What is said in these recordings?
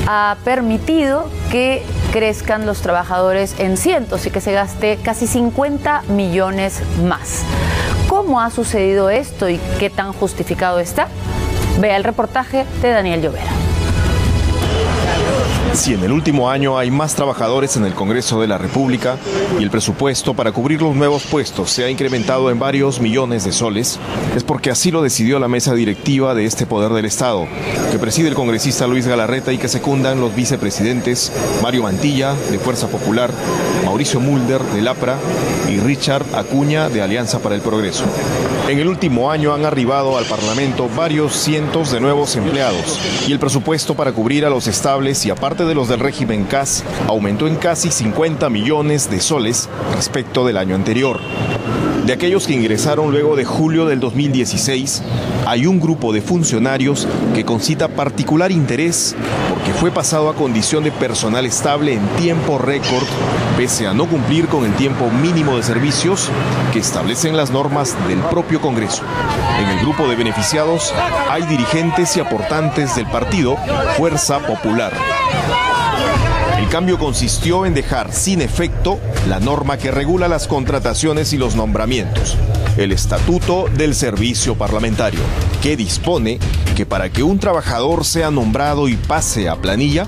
Ha permitido que crezcan los trabajadores en cientos y que se gaste casi 50 millones más. ¿Cómo ha sucedido esto y qué tan justificado está? Vea el reportaje de Daniel Llovera. Si en el último año hay más trabajadores en el Congreso de la República y el presupuesto para cubrir los nuevos puestos se ha incrementado en varios millones de soles, es porque así lo decidió la mesa directiva de este poder del Estado, que preside el congresista Luis Galarreta y que secundan los vicepresidentes Mario Mantilla, de Fuerza Popular, Mauricio Mulder, del APRA, y Richard Acuña, de Alianza para el Progreso. En el último año han arribado al Parlamento varios cientos de nuevos empleados y el presupuesto para cubrir a los estables y aparte de los del régimen CAS aumentó en casi 50 millones de soles respecto del año anterior. De aquellos que ingresaron luego de julio del 2016, hay un grupo de funcionarios que concita particular interés porque fue pasado a condición de personal estable en tiempo récord, pese a no cumplir con el tiempo mínimo de servicios que establecen las normas del propio Congreso. En el grupo de beneficiados hay dirigentes y aportantes del partido Fuerza Popular. El cambio consistió en dejar sin efecto la norma que regula las contrataciones y los nombramientos, el Estatuto del Servicio Parlamentario, que dispone que para que un trabajador sea nombrado y pase a planilla,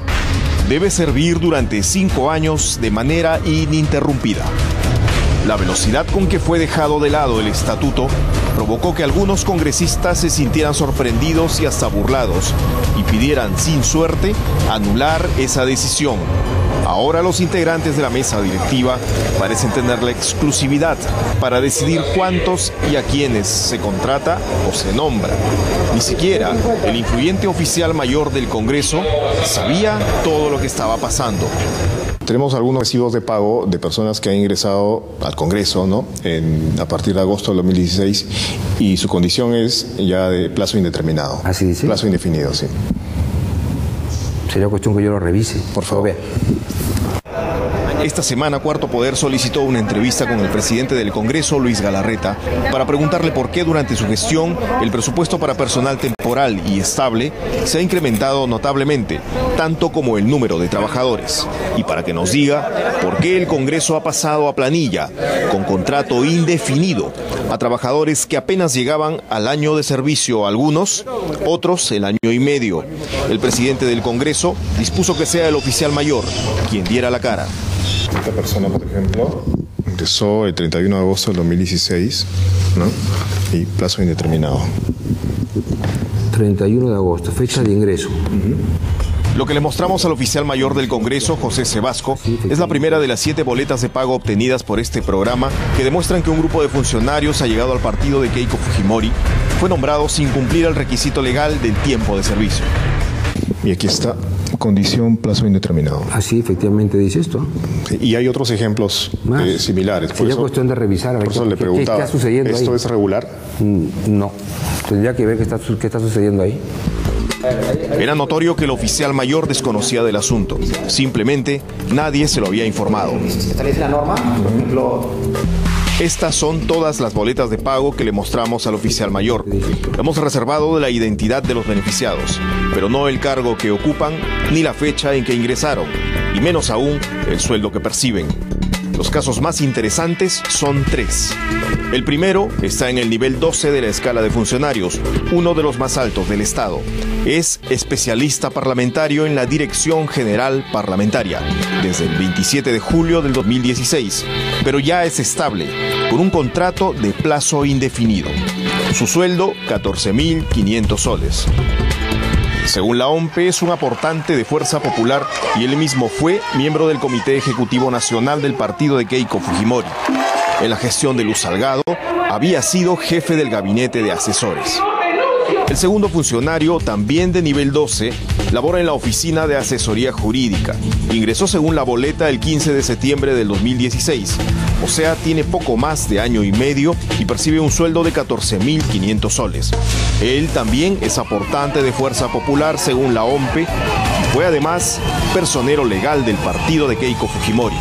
debe servir durante 5 años de manera ininterrumpida. La velocidad con que fue dejado de lado el estatuto provocó que algunos congresistas se sintieran sorprendidos y hasta burlados y pidieran sin suerte anular esa decisión. Ahora los integrantes de la mesa directiva parecen tener la exclusividad para decidir cuántos y a quiénes se contrata o se nombra. Ni siquiera el influyente oficial mayor del Congreso sabía todo lo que estaba pasando. Tenemos algunos recibos de pago de personas que han ingresado al Congreso, ¿no? A partir de agosto del 2016 y su condición es ya de plazo indeterminado. ¿Así dice? Plazo indefinido, sí. Sería cuestión que yo lo revise. Por favor. Esta semana, Cuarto Poder solicitó una entrevista con el presidente del Congreso, Luis Galarreta, para preguntarle por qué durante su gestión el presupuesto para personal temporal y estable se ha incrementado notablemente, tanto como el número de trabajadores, y para que nos diga por qué el Congreso ha pasado a planilla, con contrato indefinido, a trabajadores que apenas llegaban al año de servicio algunos, otros el año y medio. El presidente del Congreso dispuso que sea el oficial mayor quien diera la cara. Esta persona, por ejemplo, ingresó el 31 de agosto del 2016, ¿no? Y plazo indeterminado. 31 de agosto, fecha de ingreso. Lo que le mostramos al oficial mayor del Congreso, José Sebasco, es la primera de las 7 boletas de pago obtenidas por este programa que demuestran que un grupo de funcionarios ha llegado al partido de Keiko Fujimori, fue nombrado sin cumplir el requisito legal del tiempo de servicio. Y aquí está, condición plazo indeterminado. Así efectivamente dice esto. Sí, y hay otros ejemplos similares. Sería cuestión de revisar a ver qué está sucediendo ahí. ¿Esto es regular? No, tendría que ver qué está sucediendo ahí. Era notorio que el oficial mayor desconocía del asunto. Simplemente nadie se lo había informado. ¿Establece la norma? Por ejemplo... Estas son todas las boletas de pago que le mostramos al oficial mayor. Hemos reservado la identidad de los beneficiados, pero no el cargo que ocupan ni la fecha en que ingresaron, y menos aún el sueldo que perciben. Los casos más interesantes son 3. El primero está en el nivel 12 de la escala de funcionarios, uno de los más altos del Estado. Es especialista parlamentario en la Dirección General Parlamentaria desde el 27 de julio del 2016, pero ya es estable, con un contrato de plazo indefinido. Su sueldo, 14.500 soles. Según la OMPE, es un aportante de Fuerza Popular y él mismo fue miembro del Comité Ejecutivo Nacional del partido de Keiko Fujimori. En la gestión de Luz Salgado, había sido jefe del gabinete de asesores. El segundo funcionario, también de nivel 12, labora en la Oficina de Asesoría Jurídica. Ingresó según la boleta el 15 de septiembre del 2016. O sea, tiene poco más de año y medio y percibe un sueldo de 14.500 soles. Él también es aportante de Fuerza Popular según la OMPE y fue además personero legal del partido de Keiko Fujimori.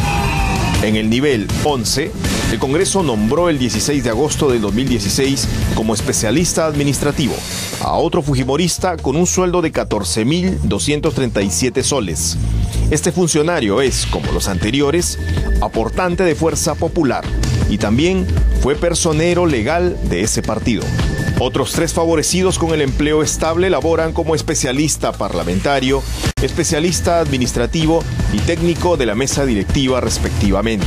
En el nivel 11 El Congreso nombró el 16 de agosto del 2016 como especialista administrativo a otro fujimorista con un sueldo de 14.237 soles. Este funcionario es, como los anteriores, aportante de Fuerza Popular y también fue personero legal de ese partido. Otros 3 favorecidos con el empleo estable laboran como especialista parlamentario, especialista administrativo y técnico de la mesa directiva respectivamente.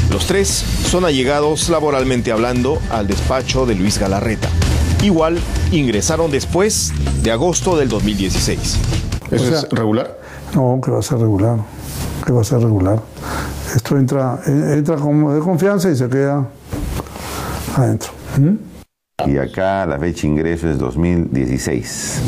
Los 3 son allegados laboralmente hablando al despacho de Luis Galarreta. Igual ingresaron después de agosto del 2016. ¿Eso es regular? No, que va a ser regular. Que va a ser regular. Esto entra como de confianza y se queda adentro. Y acá la fecha de ingreso es 2016.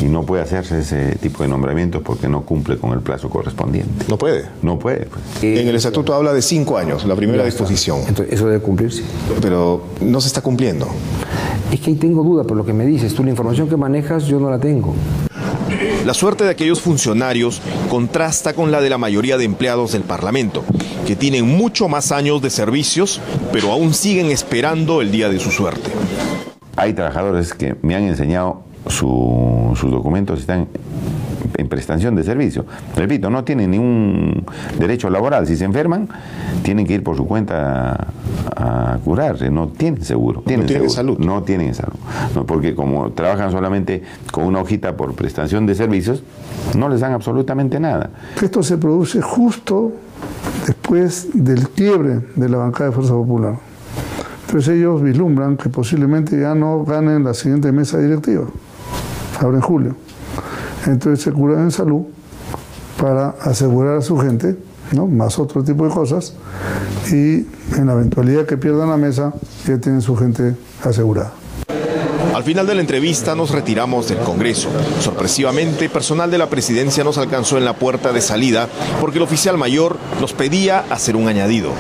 Y no puede hacerse ese tipo de nombramientos porque no cumple con el plazo correspondiente. ¿No puede? No puede. Pues. En el estatuto habla de 5 años, la primera disposición. Entonces, eso debe cumplirse. Pero no se está cumpliendo. Es que ahí tengo duda por lo que me dices. Tú la información que manejas yo no la tengo. La suerte de aquellos funcionarios contrasta con la de la mayoría de empleados del Parlamento, que tienen mucho más años de servicios, pero aún siguen esperando el día de su suerte. Hay trabajadores que me han enseñado sus documentos, están en prestación de servicio. Repito, no tienen ningún derecho laboral. Si se enferman, tienen que ir por su cuenta a curarse. No tienen seguro. No tienen salud. No tienen salud. No, porque como trabajan solamente con una hojita por prestación de servicios, no les dan absolutamente nada. Esto se produce justo después del quiebre de la bancada de Fuerza Popular. Entonces ellos vislumbran que posiblemente ya no ganen la siguiente mesa directiva, ahora en julio. Entonces se curan en salud para asegurar a su gente, ¿no? Más otro tipo de cosas, y en la eventualidad que pierdan la mesa, ya tienen su gente asegurada. Al final de la entrevista nos retiramos del Congreso. Sorpresivamente, personal de la presidencia nos alcanzó en la puerta de salida porque el oficial mayor nos pedía hacer un añadido.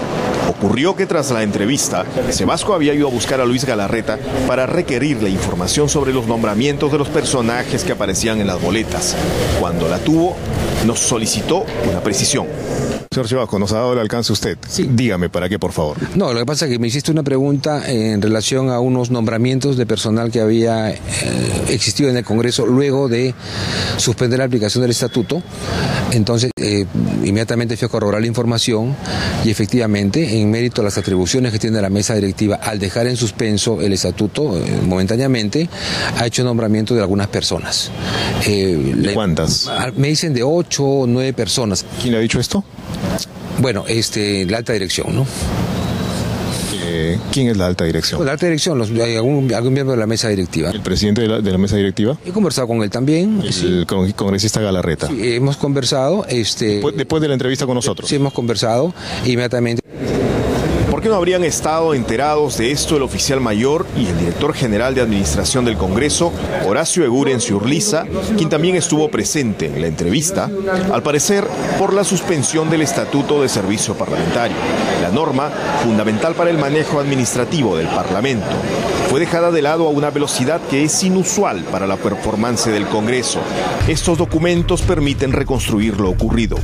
Ocurrió que tras la entrevista, Sebasco había ido a buscar a Luis Galarreta para requerirle información sobre los nombramientos de los personajes que aparecían en las boletas. Cuando la tuvo, nos solicitó una precisión. Señor Sebasco, nos ha dado el alcance usted. Sí. Dígame, ¿para qué, por favor? No, lo que pasa es que me hiciste una pregunta en relación a unos nombramientos de personal que había existido en el Congreso luego de suspender la aplicación del estatuto. Entonces, inmediatamente fui a corroborar la información y efectivamente, en mérito a las atribuciones que tiene la mesa directiva al dejar en suspenso el estatuto momentáneamente, ha hecho nombramiento de algunas personas. ¿Cuántas? Me dicen de 8 o 9 personas. ¿Quién le ha dicho esto? Bueno, la alta dirección, ¿no? ¿Quién es la alta dirección? La alta dirección, hay algún miembro de la mesa directiva. ¿El presidente de la mesa directiva? He conversado con él también. El congresista Galarreta. Sí, hemos conversado. Después de la entrevista con nosotros. Sí, hemos conversado inmediatamente. ¿Por qué no habrían estado enterados de esto el oficial mayor y el director general de administración del Congreso, Horacio Eguren Ciurliza, quien también estuvo presente en la entrevista? Al parecer, por la suspensión del Estatuto de Servicio Parlamentario, la norma fundamental para el manejo administrativo del Parlamento. Fue dejada de lado a una velocidad que es inusual para la performance del Congreso. Estos documentos permiten reconstruir lo ocurrido.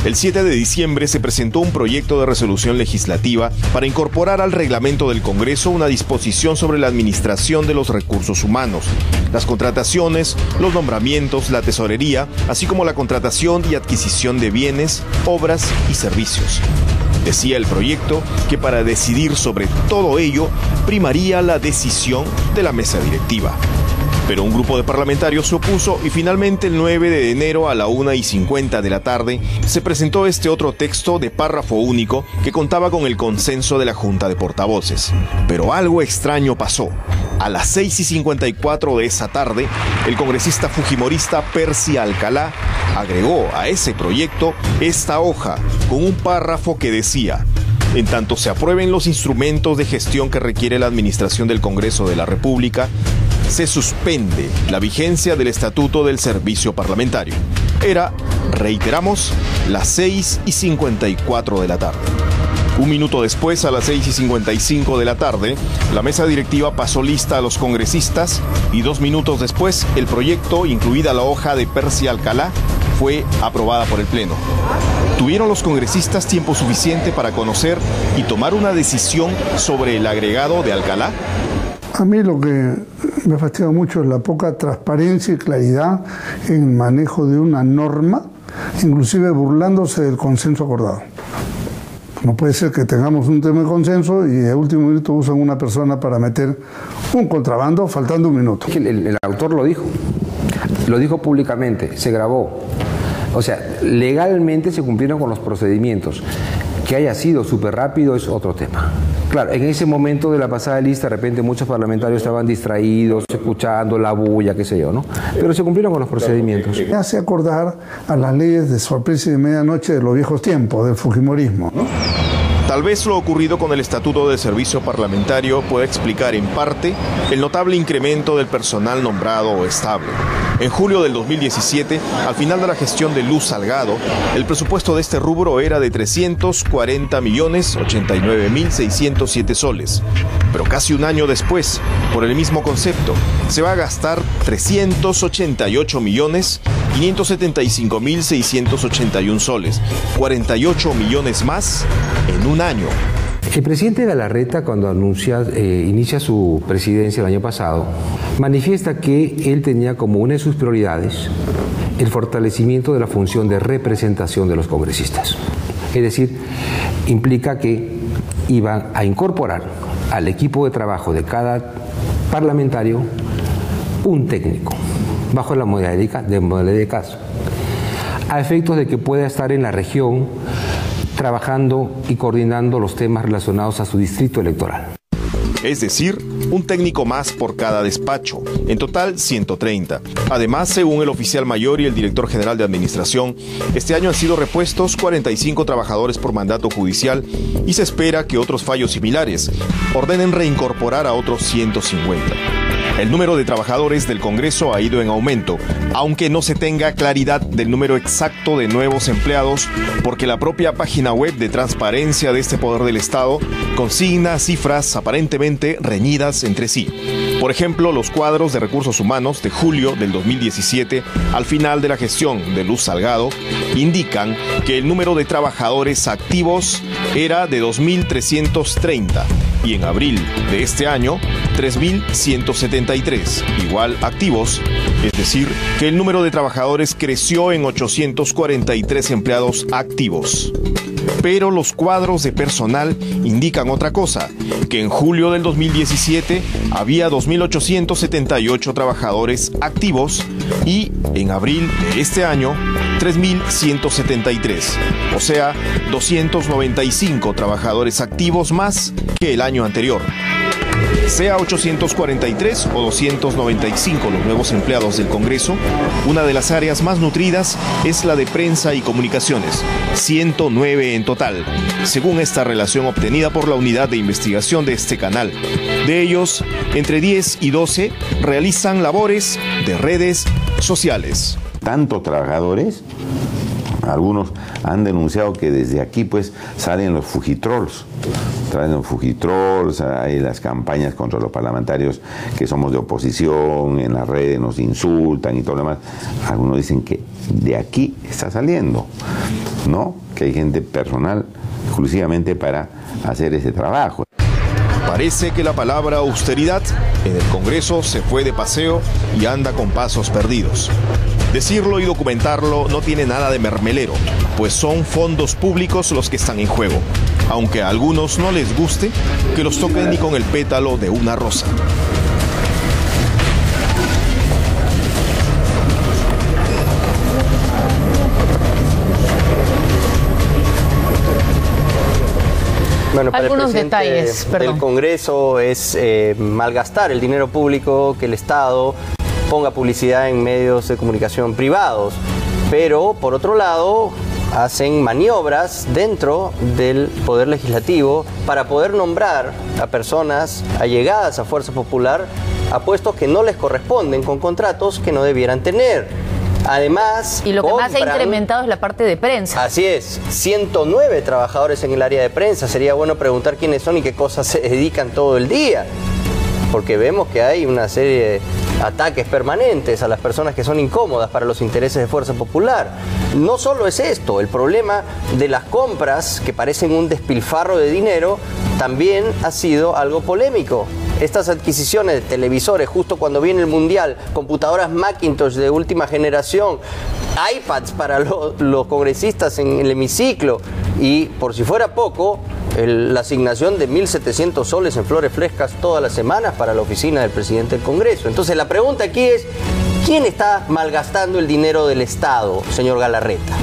El 7 de diciembre se presentó un proyecto de resolución legislativa para incorporar al reglamento del Congreso una disposición sobre la administración de los recursos humanos, las contrataciones, los nombramientos, la tesorería, así como la contratación y adquisición de bienes, obras y servicios. Decía el proyecto que para decidir sobre todo ello primaría la decisión de la mesa directiva. Pero un grupo de parlamentarios se opuso y finalmente el 9 de enero a la 1:50 de la tarde se presentó este otro texto de párrafo único que contaba con el consenso de la Junta de Portavoces. Pero algo extraño pasó. A las 6:54 de esa tarde, el congresista fujimorista Percy Alcalá agregó a ese proyecto esta hoja con un párrafo que decía: en tanto se aprueben los instrumentos de gestión que requiere la administración del Congreso de la República, se suspende la vigencia del Estatuto del Servicio Parlamentario. Era, reiteramos, las 6:54 de la tarde. Un minuto después, a las 6:55 de la tarde, la mesa directiva pasó lista a los congresistas y 2 minutos después, el proyecto, incluida la hoja de Percy Alcalá, fue aprobada por el Pleno. ¿Tuvieron los congresistas tiempo suficiente para conocer y tomar una decisión sobre el agregado de Alcalá? A mí lo que me fastidia mucho es la poca transparencia y claridad en el manejo de una norma, inclusive burlándose del consenso acordado. No puede ser que tengamos un tema de consenso y de último minuto usan una persona para meter un contrabando faltando un minuto. El autor lo dijo públicamente, se grabó. O sea, legalmente se cumplieron con los procedimientos. Que haya sido súper rápido es otro tema. Claro, en ese momento de la pasada lista, de repente muchos parlamentarios estaban distraídos, escuchando la bulla, qué sé yo, ¿no? Pero se cumplieron con los procedimientos. Me hace acordar a las leyes de sorpresa y de medianoche de los viejos tiempos, del fujimorismo, ¿no? Tal vez lo ocurrido con el Estatuto de Servicio Parlamentario pueda explicar en parte el notable incremento del personal nombrado o estable. En julio del 2017, al final de la gestión de Luz Salgado, el presupuesto de este rubro era de 340.089.607 soles. Pero casi un año después, por el mismo concepto, se va a gastar 388.575.681 soles, 48 millones más en un año. El presidente Galarreta, cuando inicia su presidencia el año pasado, manifiesta que él tenía como una de sus prioridades el fortalecimiento de la función de representación de los congresistas. Es decir, implica que iban a incorporar al equipo de trabajo de cada parlamentario un técnico, bajo la modalidad de caso, a efectos de que pueda estar en la región trabajando y coordinando los temas relacionados a su distrito electoral. Es decir, un técnico más por cada despacho, en total 130. Además, según el oficial mayor y el director general de administración, este año han sido repuestos 45 trabajadores por mandato judicial y se espera que otros fallos similares ordenen reincorporar a otros 150. El número de trabajadores del Congreso ha ido en aumento, aunque no se tenga claridad del número exacto de nuevos empleados, porque la propia página web de transparencia de este poder del Estado consigna cifras aparentemente reñidas entre sí. Por ejemplo, los cuadros de recursos humanos de julio del 2017, al final de la gestión de Luz Salgado, indican que el número de trabajadores activos era de 2.330 y en abril de este año 3.173, igual activos, es decir, que el número de trabajadores creció en 843 empleados activos. Pero los cuadros de personal indican otra cosa, que en julio del 2017 había 2.878 trabajadores activos y en abril de este año 3.173, o sea, 295 trabajadores activos más que el año anterior. Sea 843 o 295 los nuevos empleados del Congreso, una de las áreas más nutridas es la de prensa y comunicaciones, 109 en total, según esta relación obtenida por la unidad de investigación de este canal. De ellos, entre 10 y 12 realizan labores de redes sociales. Tantos trabajadores, algunos han denunciado que desde aquí pues salen los fujitrolls. Traen los fujitrolls, hay las campañas contra los parlamentarios que somos de oposición, en las redes nos insultan y todo lo demás. Algunos dicen que de aquí está saliendo, ¿no? Que hay gente personal exclusivamente para hacer ese trabajo. Parece que la palabra austeridad en el Congreso se fue de paseo y anda con pasos perdidos. Decirlo y documentarlo no tiene nada de mermelero, pues son fondos públicos los que están en juego, aunque a algunos no les guste que los toquen ni con el pétalo de una rosa. Bueno, para algunos el presidente detalles, perdón. del Congreso es malgastar el dinero público, que el Estado ponga publicidad en medios de comunicación privados, pero por otro lado hacen maniobras dentro del Poder Legislativo para poder nombrar a personas allegadas a Fuerza Popular a puestos que no les corresponden, con contratos que no debieran tener. Además, y lo que más ha incrementado es la parte de prensa. Así es, 109 trabajadores en el área de prensa. Sería bueno preguntar quiénes son y qué cosas se dedican todo el día, porque vemos que hay una serie ataques permanentes a las personas que son incómodas para los intereses de Fuerza Popular. No solo es esto, el problema de las compras que parecen un despilfarro de dinero también ha sido algo polémico. Estas adquisiciones de televisores justo cuando viene el Mundial, computadoras Macintosh de última generación, iPads para los congresistas en el hemiciclo y, por si fuera poco, la asignación de 1.700 soles en flores frescas todas las semanas para la oficina del presidente del Congreso. Entonces la pregunta aquí es, ¿quién está malgastando el dinero del Estado, señor Galarreta?